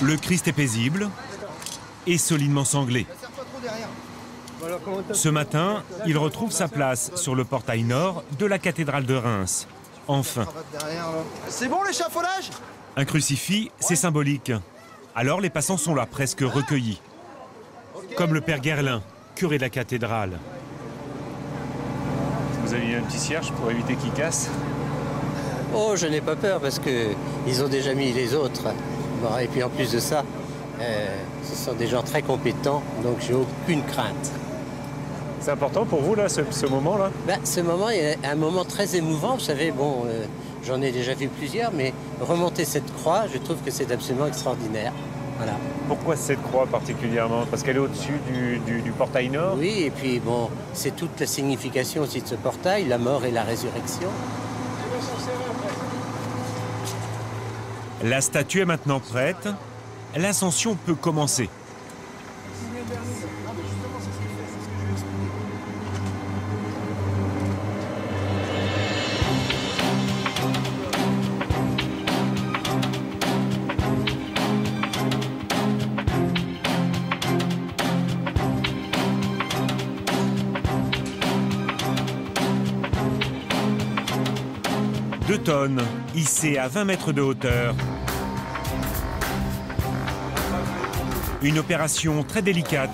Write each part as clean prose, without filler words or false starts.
Le Christ est paisible et solidement sanglé. Ce matin, il retrouve sa place sur le portail nord de la cathédrale de Reims. Enfin. C'est bon l'échafaudage? Un crucifix, c'est symbolique. Alors les passants sont là, presque recueillis. Comme le père Guerlain, curé de la cathédrale. Vous avez mis un petit cierge pour éviter qu'il casse? Oh, je n'ai pas peur parce qu'ils ont déjà mis les autres. Bon, et puis en plus de ça, ce sont des gens très compétents, donc j'ai aucune crainte. C'est important pour vous, là, ce moment-là? Ce moment est un moment très émouvant. Vous savez, bon, j'en ai déjà vu plusieurs, mais remonter cette croix, je trouve que c'est absolument extraordinaire. Voilà. Pourquoi cette croix particulièrement? Parce qu'elle est au-dessus du portail nord? Oui, et puis bon, c'est toute la signification aussi de ce portail, la mort et la résurrection. La statue est maintenant prête. L'ascension peut commencer. Deux tonnes, hissées à 20 mètres de hauteur. Une opération très délicate.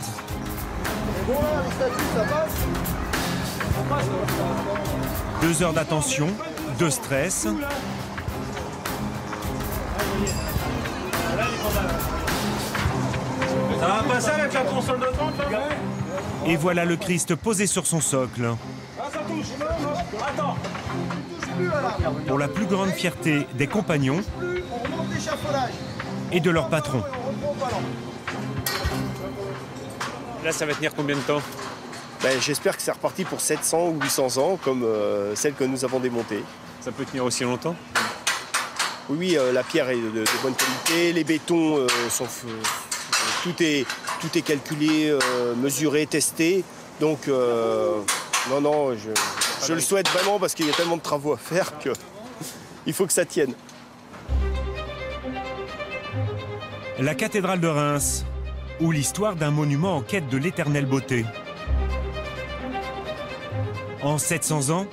Bon, là, les statues, ça passe? 2 heures d'attention, de stress. Ça va passer avec la console de vente, là? Et voilà le Christ posé sur son socle. Ah, ça touche. Attends. Pour la plus grande fierté des compagnons On remonte l'échafaudage. et de leur patron. On reprend le ballon. Là, ça va tenir combien de temps? J'espère que c'est reparti pour 700 ou 800 ans, comme celle que nous avons démontée. Ça peut tenir aussi longtemps? Oui, la pierre est de bonne qualité, les bétons sont... tout est calculé, mesuré, testé. Donc, non, je le souhaite vraiment parce qu'il y a tellement de travaux à faire qu'il faut que ça tienne. La cathédrale de Reims, ou l'histoire d'un monument en quête de l'éternelle beauté. En 700 ans,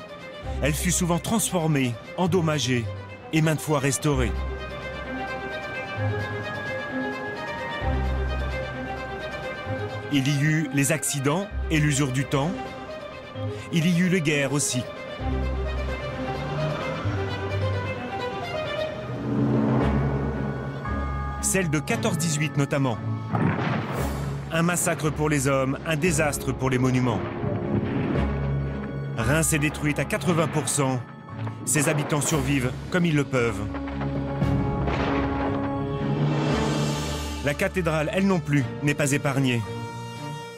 elle fut souvent transformée, endommagée et maintes fois restaurée. Il y eut les accidents et l'usure du temps. Il y eut les guerres aussi. Celle de 14-18 notamment. Un massacre pour les hommes, un désastre pour les monuments. Reims est détruite à 80%. Ses habitants survivent comme ils le peuvent. La cathédrale, elle non plus, n'est pas épargnée.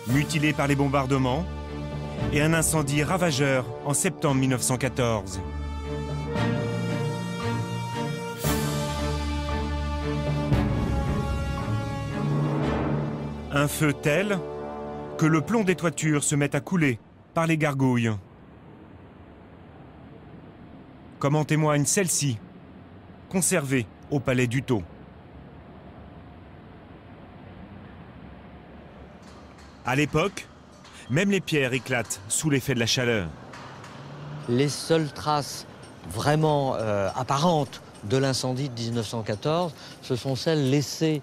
Mutilée par les bombardements et un incendie ravageur en septembre 1914. Un feu tel que le plomb des toitures se met à couler par les gargouilles. Comme en témoigne celle-ci, conservée au palais d'Uto. À l'époque, même les pierres éclatent sous l'effet de la chaleur. Les seules traces vraiment apparentes de l'incendie de 1914, ce sont celles laissées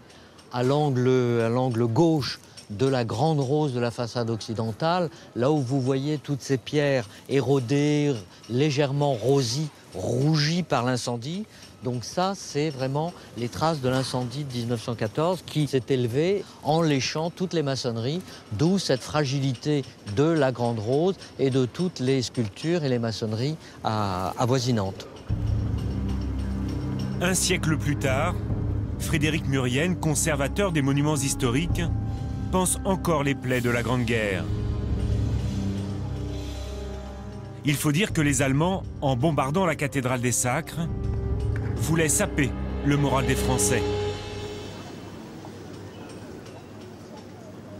à l'angle gauche de la grande rose de la façade occidentale, là où vous voyez toutes ces pierres érodées, légèrement rosies, rougies par l'incendie. Donc ça, c'est vraiment les traces de l'incendie de 1914 qui s'est élevé en léchant toutes les maçonneries, d'où cette fragilité de la Grande Rose et de toutes les sculptures et les maçonneries avoisinantes. Un siècle plus tard, Frédéric Murienne, conservateur des monuments historiques, pense encore les plaies de la Grande Guerre. Il faut dire que les Allemands, en bombardant la cathédrale des Sacres, voulaient saper le moral des Français.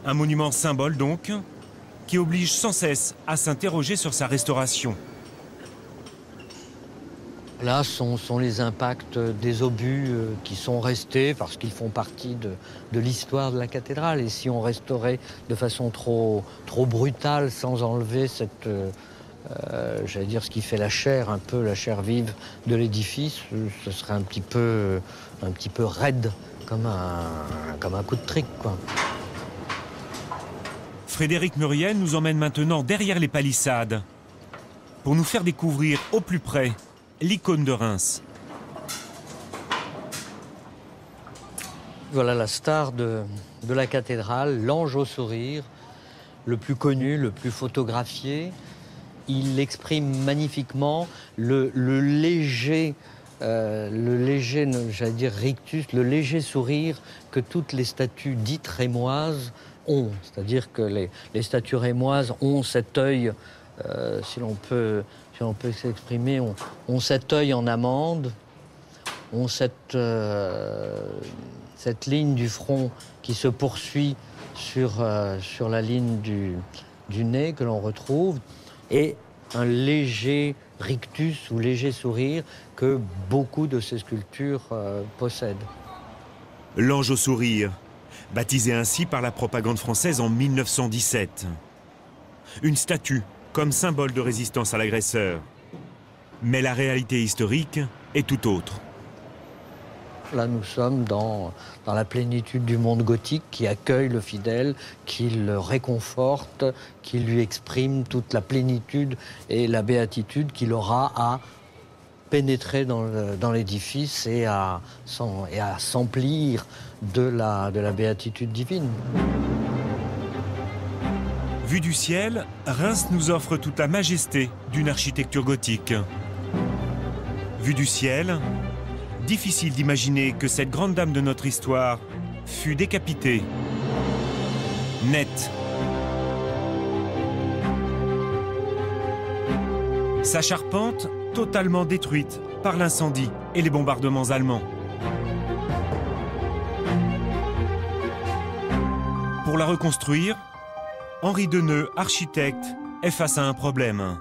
Un monument symbole donc, qui oblige sans cesse à s'interroger sur sa restauration. Là sont les impacts des obus qui sont restés parce qu'ils font partie de l'histoire de la cathédrale. Et si on restaurait de façon trop brutale, sans enlever cette, j'allais dire, ce qui fait la chair, un peu la chair vive de l'édifice, ce serait un petit peu raide, comme un coup de trick, quoi. Frédéric Muriel nous emmène maintenant derrière les palissades pour nous faire découvrir au plus près l'icône de Reims. Voilà la star de la cathédrale, l'ange au sourire, le plus connu, le plus photographié. Il exprime magnifiquement le léger, j'allais dire rictus, le léger sourire que toutes les statues dites rémoises ont. C'est-à-dire que les statues rémoises ont cet œil, si l'on peut s'exprimer, ont cet œil en amande, ont cette ligne du front qui se poursuit sur la ligne du nez que l'on retrouve, et un léger rictus ou léger sourire que beaucoup de ces sculptures possèdent. L'ange au sourire, baptisé ainsi par la propagande française en 1917. Une statue comme symbole de résistance à l'agresseur. Mais la réalité historique est tout autre. Là, nous sommes dans la plénitude du monde gothique qui accueille le fidèle, qui le réconforte, qui lui exprime toute la plénitude et la béatitude qu'il aura à pénétrer dans l'édifice et à s'emplir de la béatitude divine. Vue du ciel, Reims nous offre toute la majesté d'une architecture gothique. Vue du ciel, difficile d'imaginer que cette grande dame de notre histoire fut décapitée. Net. Sa charpente totalement détruite par l'incendie et les bombardements allemands. Pour la reconstruire, Henri Deneux, architecte, est face à un problème.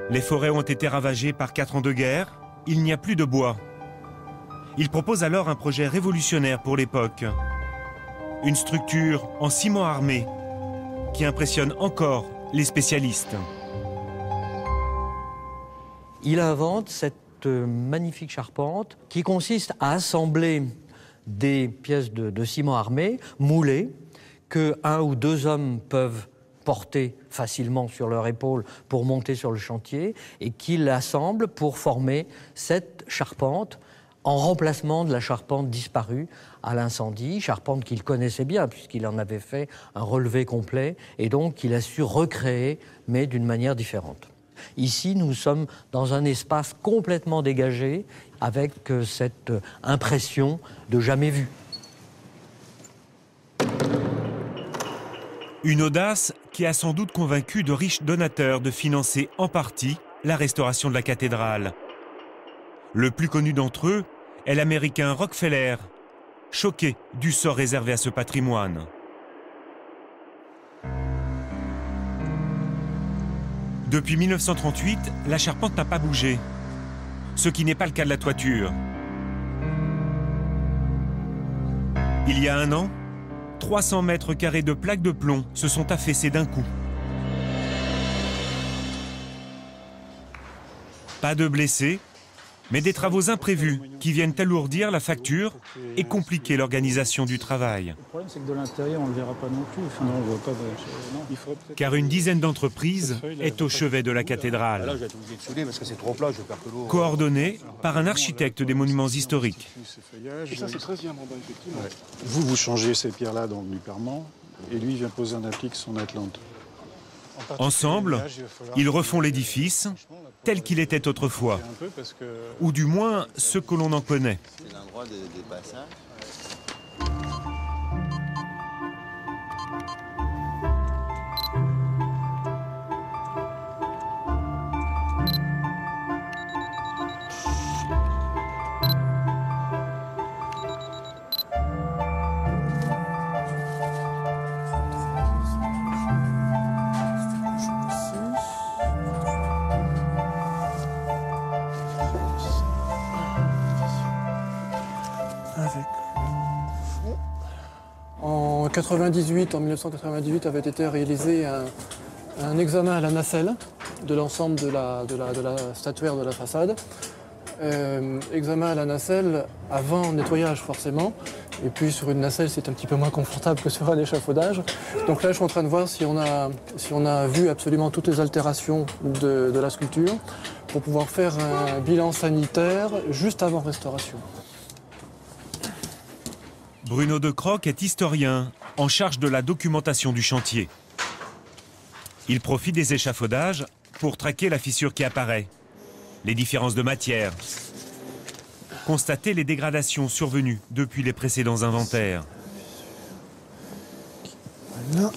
Les forêts ont été ravagées par 4 ans de guerre, il n'y a plus de bois. Il propose alors un projet révolutionnaire pour l'époque. Une structure en ciment armé qui impressionne encore les spécialistes. Il invente cette magnifique charpente qui consiste à assembler des pièces de ciment armé moulées que 1 ou 2 hommes peuvent porter facilement sur leur épaule pour monter sur le chantier et qu'il assemble pour former cette charpente en remplacement de la charpente disparue à l'incendie, charpente qu'il connaissait bien puisqu'il en avait fait un relevé complet et donc qu'il a su recréer mais d'une manière différente. Ici, nous sommes dans un espace complètement dégagé avec cette impression de jamais vu. Une audace qui a sans doute convaincu de riches donateurs de financer en partie la restauration de la cathédrale. Le plus connu d'entre eux est l'américain Rockefeller, choqué du sort réservé à ce patrimoine. Depuis 1938, la charpente n'a pas bougé, ce qui n'est pas le cas de la toiture. Il y a 1 an, 300 mètres carrés de plaques de plomb se sont affaissés d'un coup. Pas de blessés, mais des travaux imprévus qui viennent alourdir la facture et compliquer l'organisation du travail. Le problème, c'est que de l'intérieur, on ne le verra pas non plus. Enfin, non, on voit pas de... Car une dizaine d'entreprises est au chevet de la cathédrale. Là, je vais être obligé de souder parce que c'est trop plat, je perds que l'eau. Coordonnée par un architecte des monuments historiques. Et ça, c'est 13e en bas, effectivement. Ouais. Vous changez ces pierres-là donc du Permant, et lui vient poser en applique son Atlante. Ensemble, ils refont l'édifice tel qu'il était autrefois, ou du moins ce que l'on en connaît. C'est l'endroit des passages. en 1998, avait été réalisé un examen à la nacelle de l'ensemble de la statuaire de la façade. Examen à la nacelle avant nettoyage forcément. Et puis sur une nacelle, c'est un petit peu moins confortable que sur un échafaudage. Donc là, je suis en train de voir si on a vu absolument toutes les altérations de la sculpture pour pouvoir faire un bilan sanitaire juste avant restauration. Bruno De Croc est historien en charge de la documentation du chantier. Il profite des échafaudages pour traquer la fissure qui apparaît, les différences de matière, constater les dégradations survenues depuis les précédents inventaires. Voilà.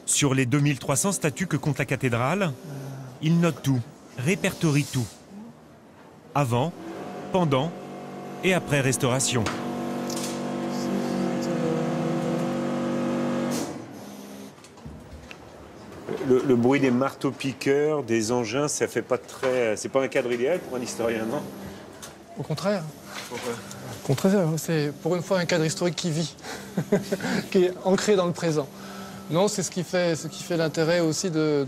Sur les 2300 statues que compte la cathédrale, il note tout, répertorie tout. Avant, pendant et après restauration. Le bruit des marteaux-piqueurs, des engins, ça fait pas très... C'est pas un cadre idéal pour un historien, non? Au contraire. Au contraire, c'est pour une fois un cadre historique qui vit, qui est ancré dans le présent. Non, c'est ce qui fait l'intérêt aussi de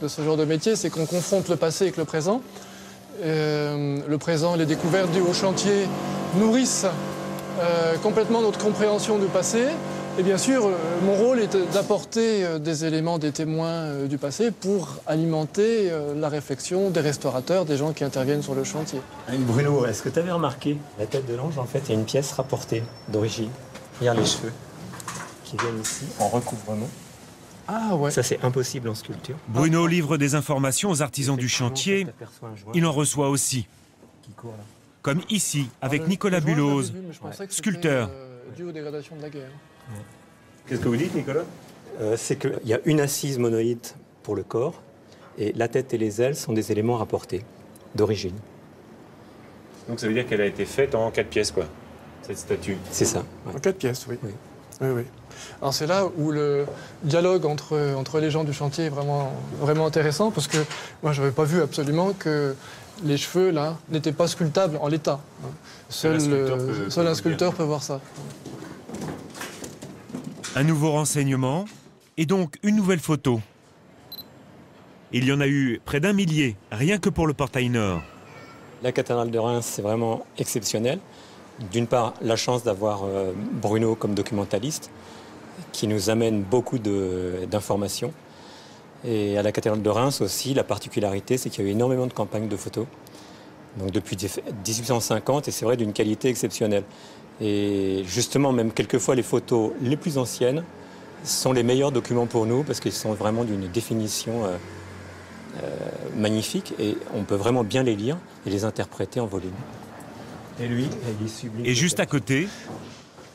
ce genre de métier, c'est qu'on confronte le passé avec le présent. Le présent, les découvertes dues au chantier nourrissent complètement notre compréhension du passé. Et bien sûr, mon rôle est d'apporter des éléments, des témoins du passé pour alimenter la réflexion des restaurateurs, des gens qui interviennent sur le chantier. Bruno, est-ce que tu avais remarqué la tête de l'ange, en fait, il y a une pièce rapportée d'origine. Regarde les cheveux qui viennent ici en recouvrement. Ah ouais. Ça, c'est impossible en sculpture. Bruno livre des informations aux artisans du chantier. Il en reçoit aussi. Comme ici, avec Nicolas Bulloz, sculpteur. Dû aux dégradations de la guerre. Qu'est-ce que vous dites, Nicolas? C'est qu'il y a une assise monoïde pour le corps, et la tête et les ailes sont des éléments rapportés, d'origine. Donc ça veut dire qu'elle a été faite en 4 pièces, quoi, cette statue? C'est ça. Ouais. En 4 pièces, oui. Oui. Alors c'est là où le dialogue entre les gens du chantier est vraiment intéressant, parce que moi, je n'avais pas vu absolument que les cheveux, là, n'étaient pas sculptables en l'état. Seul un sculpteur peut voir ça. Un nouveau renseignement et donc une nouvelle photo. Il y en a eu près d'1 millier, rien que pour le portail nord. La cathédrale de Reims, c'est vraiment exceptionnel. D'une part, la chance d'avoir Bruno comme documentaliste, qui nous amène beaucoup d'informations. Et à la cathédrale de Reims aussi, la particularité, c'est qu'il y a eu énormément de campagnes de photos. Donc depuis 1850, et c'est vrai d'une qualité exceptionnelle. Et justement, même quelquefois, les photos les plus anciennes sont les meilleurs documents pour nous, parce qu'ils sont vraiment d'une définition magnifique, et on peut vraiment bien les lire et les interpréter en volume. Et lui, il est sublime. Et juste à côté...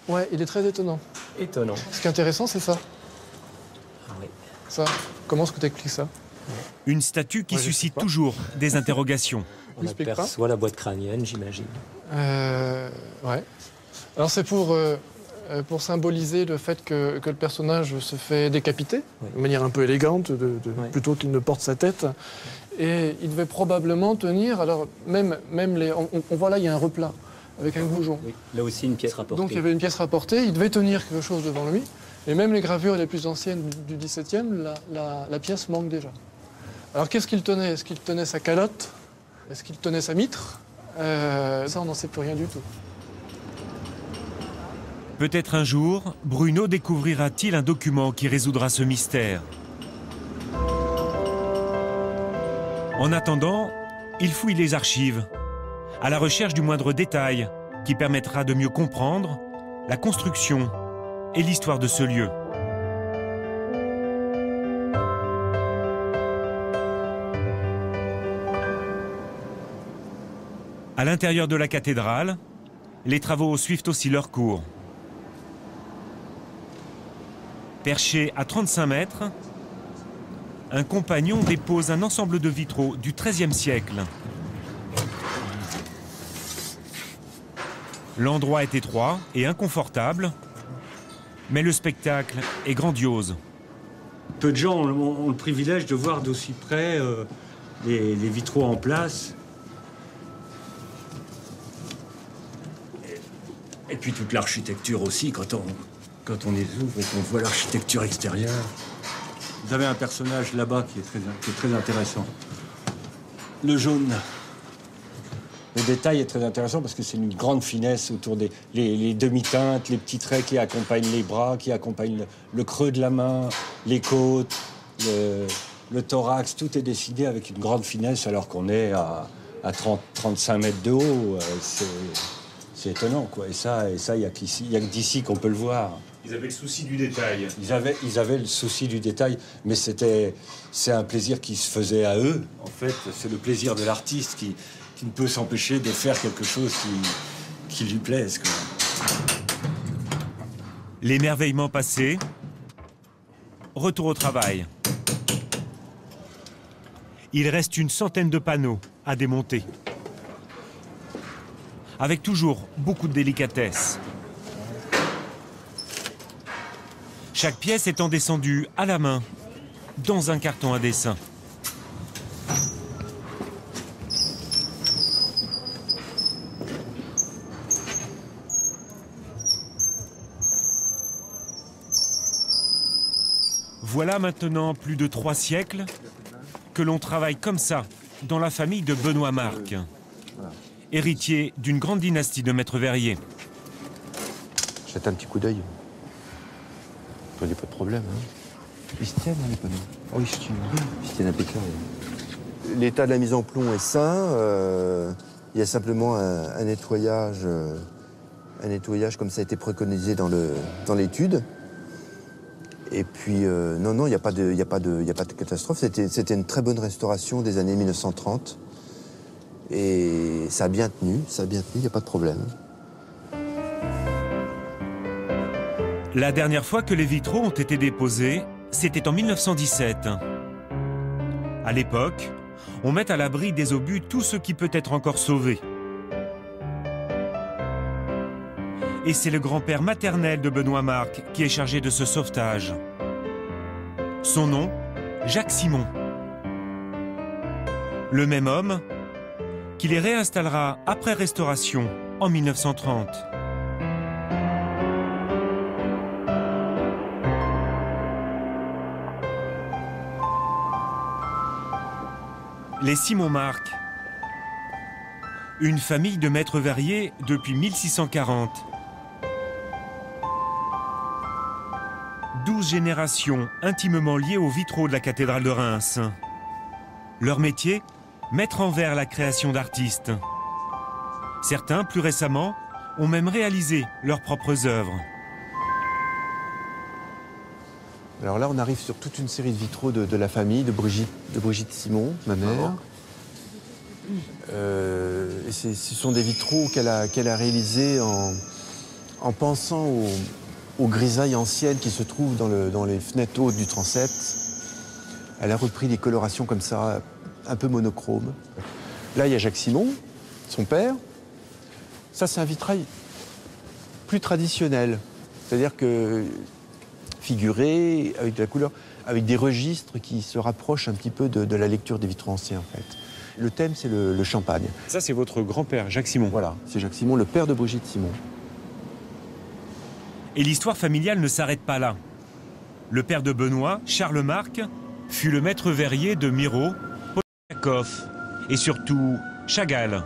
Ouais, il est très étonnant. Étonnant. Ce qui est intéressant, c'est ça. Ah oui. Ça, comment est-ce que tu expliques ça? Une statue qui suscite toujours des interrogations. On aperçoit la boîte crânienne, j'imagine. Ouais. Alors c'est pour symboliser le fait que le personnage se fait décapiter, de manière un peu élégante, plutôt qu'il ne porte sa tête. Et il devait probablement tenir, alors même on voit là, il y a un replat avec un goujon. Oui. Là aussi, une pièce rapportée. Donc il y avait une pièce rapportée, il devait tenir quelque chose devant lui. Et même les gravures les plus anciennes du XVIIe, la pièce manque déjà. Alors qu'est-ce qu'il tenait? Est-ce qu'il tenait sa calotte? Est-ce qu'il tenait sa mitre? Ça, on n'en sait plus rien du tout. Peut-être un jour, Bruno découvrira-t-il un document qui résoudra ce mystère. En attendant, il fouille les archives, à la recherche du moindre détail qui permettra de mieux comprendre la construction et l'histoire de ce lieu. À l'intérieur de la cathédrale, les travaux suivent aussi leur cours. Perché à 35 mètres, un compagnon dépose un ensemble de vitraux du XIIIe siècle. L'endroit est étroit et inconfortable, mais le spectacle est grandiose. Peu de gens ont le privilège de voir d'aussi près les vitraux en place. Et puis toute l'architecture aussi, quand quand on les ouvre et qu'on voit l'architecture extérieure. Vous avez un personnage là-bas qui est très intéressant. Le jaune. Le détail est très intéressant parce que c'est une grande finesse autour des les demi-teintes, les petits traits qui accompagnent les bras, qui accompagnent le creux de la main, les côtes, le thorax. Tout est dessiné avec une grande finesse alors qu'on est à 30-35 mètres de haut. C'est étonnant, quoi. Et ça, il n'y a que d'ici qu'on peut le voir. Ils avaient le souci du détail. Ils avaient le souci du détail, mais c'est un plaisir qui se faisait à eux. En fait, c'est le plaisir de l'artiste qui ne peut s'empêcher de faire quelque chose qui lui plaise, quoi. L'émerveillement passé, retour au travail. Il reste une centaine de panneaux à démonter. Avec toujours beaucoup de délicatesse. Chaque pièce étant descendue à la main dans un carton à dessin. Voilà maintenant plus de 3 siècles que l'on travaille comme ça dans la famille de Benoît Marc, héritier d'une grande dynastie de maîtres verriers. Jette un petit coup d'œil. Il n'y a pas de problème. Hein. Ils se tiennent, les panneaux. Oh, ils se tiennent impeccable. L'état de la mise en plomb est sain. Il y a simplement un nettoyage comme ça a été préconisé dans l'étude. Et puis, non, il n'y a pas de catastrophe. C'était une très bonne restauration des années 1930. Et ça a bien tenu, il n'y a pas de problème. La dernière fois que les vitraux ont été déposés, c'était en 1917. À l'époque, on met à l'abri des obus tout ce qui peut être encore sauvé. Et c'est le grand-père maternel de Benoît Marc qui est chargé de ce sauvetage. Son nom, Jacques Simon. Le même homme qui les réinstallera après restauration en 1930. Les Simon Marc. Une famille de maîtres verriers depuis 1640. 12 générations intimement liées aux vitraux de la cathédrale de Reims. Leur métier, mettre en verre la création d'artistes. Certains, plus récemment, ont même réalisé leurs propres œuvres. Alors là, on arrive sur toute une série de vitraux de la famille, de Brigitte Simon, ma mère. Ce sont des vitraux qu'elle a réalisés en pensant aux grisailles anciennes qui se trouvent dans les fenêtres hautes du transept. Elle a repris des colorations comme ça, un peu monochromes. Là, il y a Jacques Simon, son père. Ça, c'est un vitrail plus traditionnel. C'est-à-dire que figuré, avec de la couleur, avec des registres qui se rapprochent un petit peu de la lecture des vitraux anciens, en fait. Le thème, c'est le champagne. Ça, c'est votre grand-père, Jacques Simon. Voilà, c'est Jacques Simon, le père de Brigitte Simon. Et l'histoire familiale ne s'arrête pas là. Le père de Benoît, Charles Marc, fut le maître verrier de Miro, Poliakov et surtout Chagall.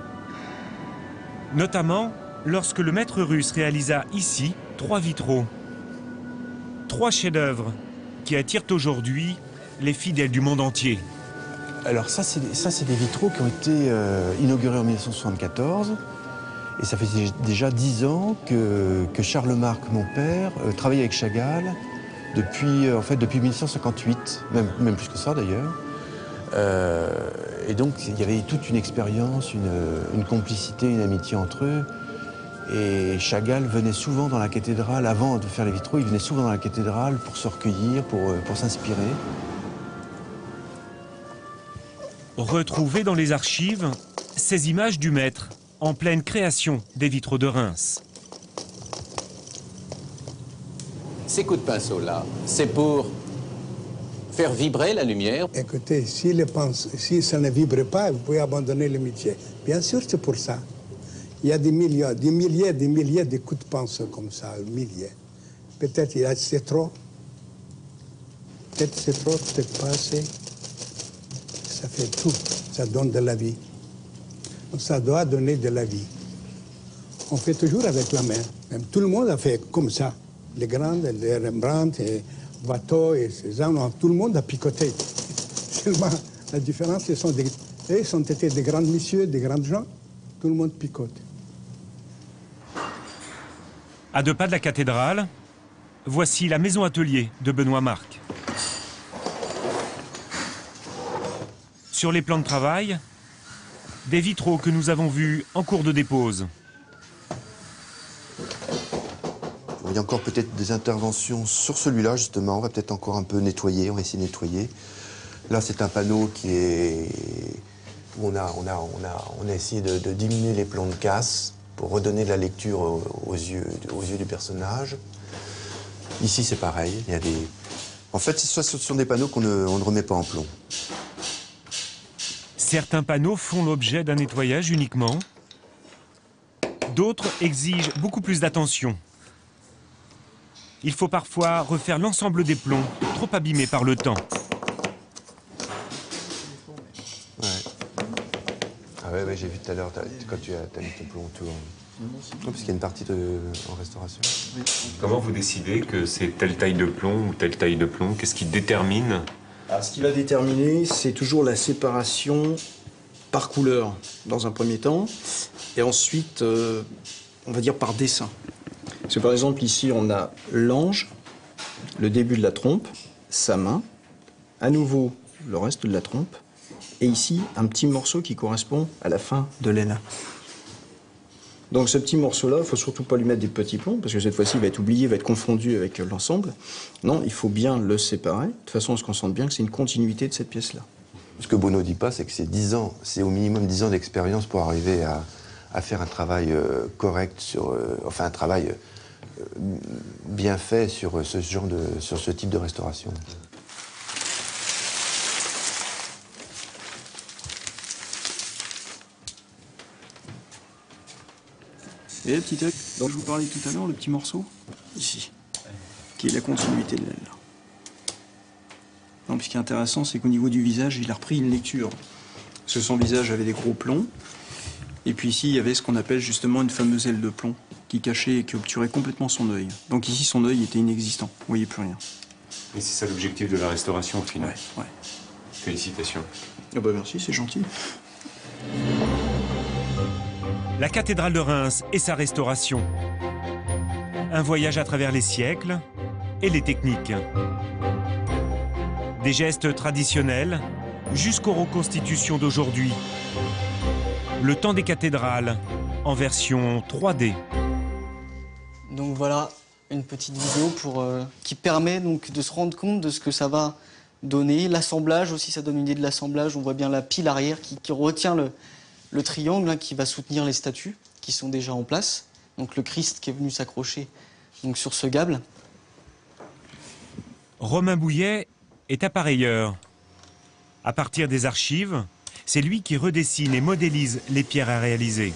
Notamment lorsque le maître russe réalisa ici 3 vitraux. 3 chefs-d'œuvre qui attirent aujourd'hui les fidèles du monde entier. Alors ça, c'est des vitraux qui ont été inaugurés en 1974. Et ça fait déjà 10 ans que Charles Marc, mon père, travaille avec Chagall depuis 1958, même plus que ça d'ailleurs. Et donc il y avait toute une expérience, une complicité, une amitié entre eux. Et Chagall venait souvent dans la cathédrale, avant de faire les vitraux, il venait souvent dans la cathédrale pour se recueillir, pour s'inspirer. Retrouvez dans les archives ces images du maître en pleine création des vitraux de Reims. Ces coups de pinceau-là, c'est pour faire vibrer la lumière. Écoutez, si ça ne vibre pas, vous pouvez abandonner le métier. Bien sûr, c'est pour ça. Il y a des milliers de coups de pinceau comme ça, milliers. Peut-être c'est trop. Peut-être c'est trop, peut-être pas assez. Ça fait tout. Ça donne de la vie. Ça doit donner de la vie. On fait toujours avec la main. Même tout le monde a fait comme ça. Les grandes, les Rembrandt, et Watteau et ces gens, tout le monde a picoté. Seulement, la différence, ils ont été des grands messieurs, des grands gens. Tout le monde picote. À 2 pas de la cathédrale, voici la maison-atelier de Benoît Marc. Sur les plans de travail, des vitraux que nous avons vus en cours de dépose. Il y a encore peut-être des interventions sur celui-là, justement. On va peut-être encore un peu nettoyer, on va essayer de nettoyer. Là, c'est un panneau qui est... où on a essayé de diminuer les plombs de casse pour redonner de la lecture aux yeux du personnage. Ici, c'est pareil. Il y a des... En fait, ce sont des panneaux qu'on ne remet pas en plomb. Certains panneaux font l'objet d'un nettoyage uniquement. D'autres exigent beaucoup plus d'attention. Il faut parfois refaire l'ensemble des plombs, trop abîmés par le temps. Ouais. Ah ouais, j'ai vu tout à l'heure, quand tu as mis ton plomb autour. Parce qu'il y a une partie en restauration. Comment vous décidez que c'est telle taille de plomb ou telle taille de plomb? Qu'est-ce qui détermine? Alors, ce qui va déterminer, c'est toujours la séparation par couleur, dans un premier temps, et ensuite, on va dire par dessin. Parce que par exemple, ici, on a l'ange, le début de la trompe, sa main, à nouveau le reste de la trompe, et ici, un petit morceau qui correspond à la fin de l'aile. Donc ce petit morceau-là, il ne faut surtout pas lui mettre des petits plombs, parce que cette fois-ci, il va être oublié, il va être confondu avec l'ensemble. Non, il faut bien le séparer, de façon à ce qu'on sente bien que c'est une continuité de cette pièce-là. Ce que Bono ne dit pas, c'est que c'est 10 ans, c'est au minimum 10 ans d'expérience pour arriver à faire un travail correct, enfin un travail bien fait sur ce type de restauration. Et le petit œil dont je vous parlais tout à l'heure, le petit morceau, ici, qui est la continuité de l'aile. Donc, ce qui est intéressant, c'est qu'au niveau du visage, il a repris une lecture. Parce que son visage avait des gros plombs, et puis ici, il y avait ce qu'on appelle justement une fameuse aile de plomb, qui cachait et qui obturait complètement son œil. Donc ici, son œil était inexistant, vous voyez plus rien. Et c'est ça l'objectif de la restauration au final. Ouais. Félicitations. Ah bah merci, c'est gentil. La cathédrale de Reims et sa restauration. Un voyage à travers les siècles et les techniques. Des gestes traditionnels jusqu'aux reconstitutions d'aujourd'hui. Le temps des cathédrales en version 3D. Donc voilà une petite vidéo qui permet donc de se rendre compte de ce que ça va donner. L'assemblage aussi, ça donne une idée de l'assemblage. On voit bien la pile arrière qui retient le triangle qui va soutenir les statues qui sont déjà en place. Donc le Christ qui est venu s'accrocher donc sur ce gable. Romain Bouillet est appareilleur. À partir des archives, c'est lui qui redessine et modélise les pierres à réaliser.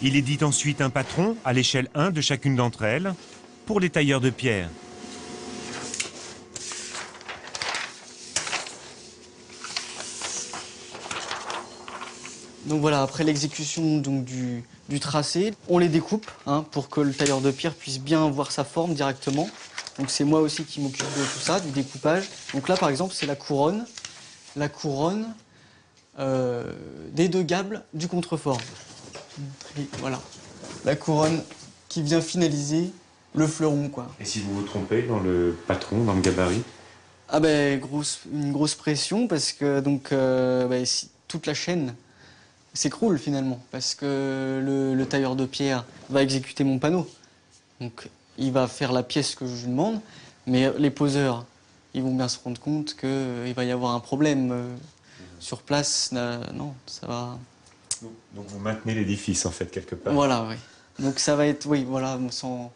Il édite ensuite un patron à l'échelle 1 de chacune d'entre elles pour les tailleurs de pierre. Donc voilà, après l'exécution du tracé, on les découpe pour que le tailleur de pierre puisse bien voir sa forme directement. Donc c'est moi aussi qui m'occupe de tout ça, du découpage. Donc là par exemple c'est la couronne des 2 gables du contrefort. Voilà, la couronne qui vient finaliser le fleuron quoi. Et si vous vous trompez dans le patron, dans le gabarit? Ah ben une grosse pression parce que donc si toute la chaîne s'écroule finalement parce que le tailleur de pierre va exécuter mon panneau. Donc il va faire la pièce que je lui demande, mais les poseurs, ils vont bien se rendre compte qu'il va y avoir un problème sur place. Non, ça va... Donc vous maintenez l'édifice en fait quelque part. Voilà, oui. Donc ça va être, oui, voilà, sans...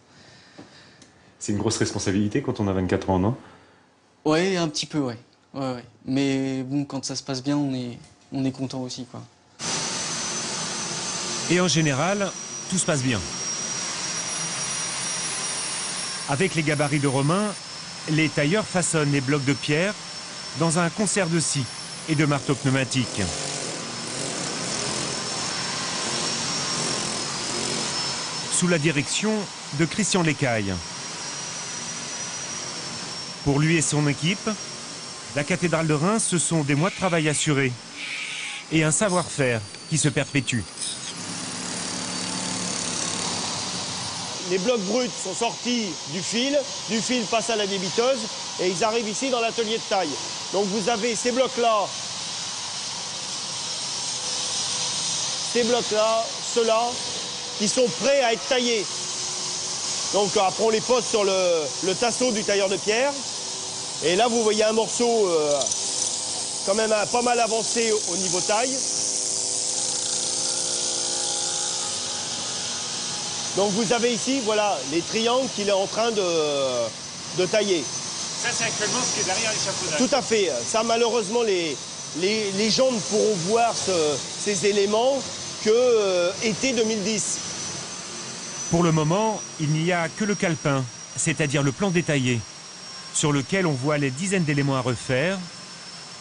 C'est une grosse responsabilité quand on a 24 ans, non? Oui, un petit peu, oui. Ouais. Mais bon, quand ça se passe bien, on est content aussi, quoi. Et en général, tout se passe bien. Avec les gabarits de Romain, les tailleurs façonnent les blocs de pierre dans un concert de scie et de marteaux pneumatiques. Sous la direction de Christian Lécaille. Pour lui et son équipe, la cathédrale de Reims, ce sont des mois de travail assurés et un savoir-faire qui se perpétue. Les blocs bruts sont sortis du fil passe à la débiteuse et ils arrivent ici dans l'atelier de taille. Donc vous avez ces blocs-là, ceux-là, qui sont prêts à être taillés. Donc après on les pose sur le tasseau du tailleur de pierre. Et là vous voyez un morceau quand même pas mal avancé au niveau taille. Donc vous avez ici, voilà, les triangles qu'il est en train de tailler. Ça, c'est actuellement ce qui est derrière l'échafaudage. Tout à fait. Ça, malheureusement, les gens ne pourront voir ces éléments que été 2010. Pour le moment, il n'y a que le calepin, c'est-à-dire le plan détaillé, sur lequel on voit les dizaines d'éléments à refaire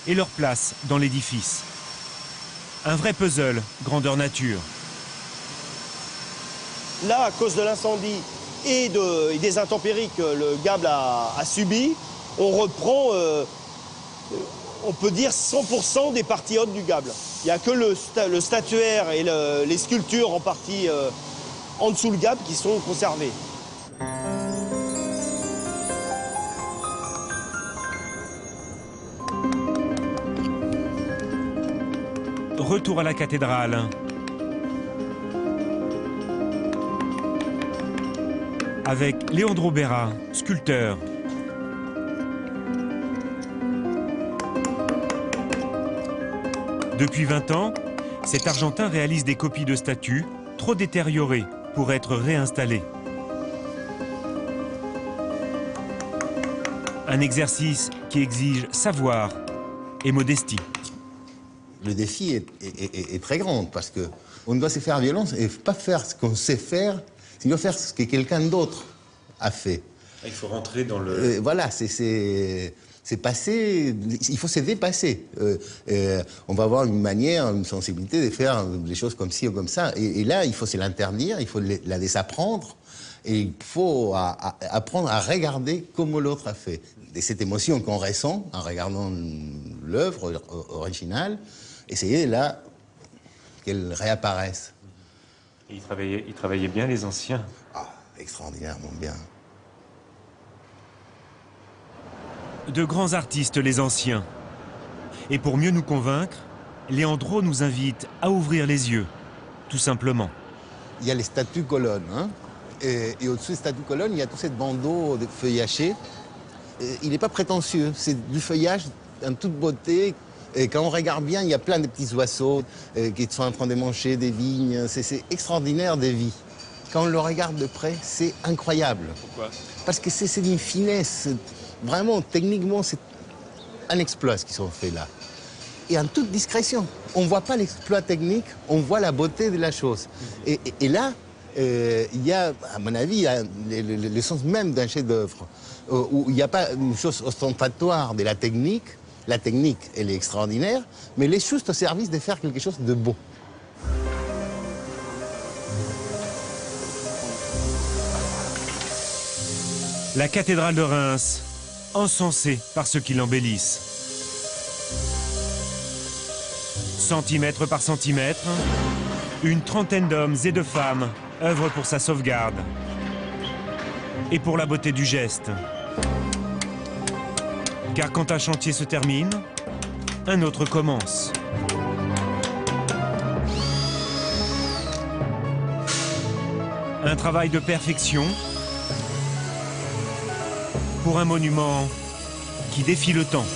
et leur place dans l'édifice. Un vrai puzzle, grandeur nature. Là, à cause de l'incendie et des intempéries que le Gable a subi, on reprend, on peut dire, 100% des parties hautes du Gable. Il n'y a que le statuaire et les sculptures en partie en dessous le Gable qui sont conservées. Retour à la cathédrale. Avec Leandro Berra, sculpteur. Depuis 20 ans, cet Argentin réalise des copies de statues trop détériorées pour être réinstallées. Un exercice qui exige savoir et modestie. Le défi est très grand parce qu'on doit se faire violence et pas faire ce qu'on sait faire, il doit faire ce que quelqu'un d'autre a fait. Il faut rentrer dans le... voilà, c'est passé, il faut se dépasser. On va avoir une manière, une sensibilité de faire des choses comme ci ou comme ça. Et là, il faut se l'interdire, il faut la désapprendre. Et il faut apprendre à regarder comme l'autre a fait. Et cette émotion qu'on ressent en regardant l'œuvre originale, essayer là qu'elle réapparaisse. Et ils travaillaient bien, les anciens. Ah, extraordinairement bien. De grands artistes, les anciens. Et pour mieux nous convaincre, Leandro nous invite à ouvrir les yeux, tout simplement. Il y a les statues colonnes, hein, et au-dessus des statues colonnes, il y a tout ce bandeau de feuillaché. Il n'est pas prétentieux, c'est du feuillage en toute beauté. Et quand on regarde bien, il y a plein de petits oiseaux qui sont en train de manger des vignes. C'est extraordinaire des vies. Quand on le regarde de près, c'est incroyable. Pourquoi? Parce que c'est d'une finesse. Vraiment, techniquement, c'est un exploit ce qu'ils ont fait là. Et en toute discrétion. On ne voit pas l'exploit technique, on voit la beauté de la chose. Et là, il y a, à mon avis, le sens même d'un chef-d'œuvre, où il n'y a pas une chose ostentatoire de la technique. La technique, elle est extraordinaire, mais elle est juste au service de faire quelque chose de beau. La cathédrale de Reims, encensée par ceux qui l'embellissent. Centimètre par centimètre, une trentaine d'hommes et de femmes œuvrent pour sa sauvegarde et pour la beauté du geste. Car quand un chantier se termine, un autre commence. Un travail de perfection pour un monument qui défie le temps.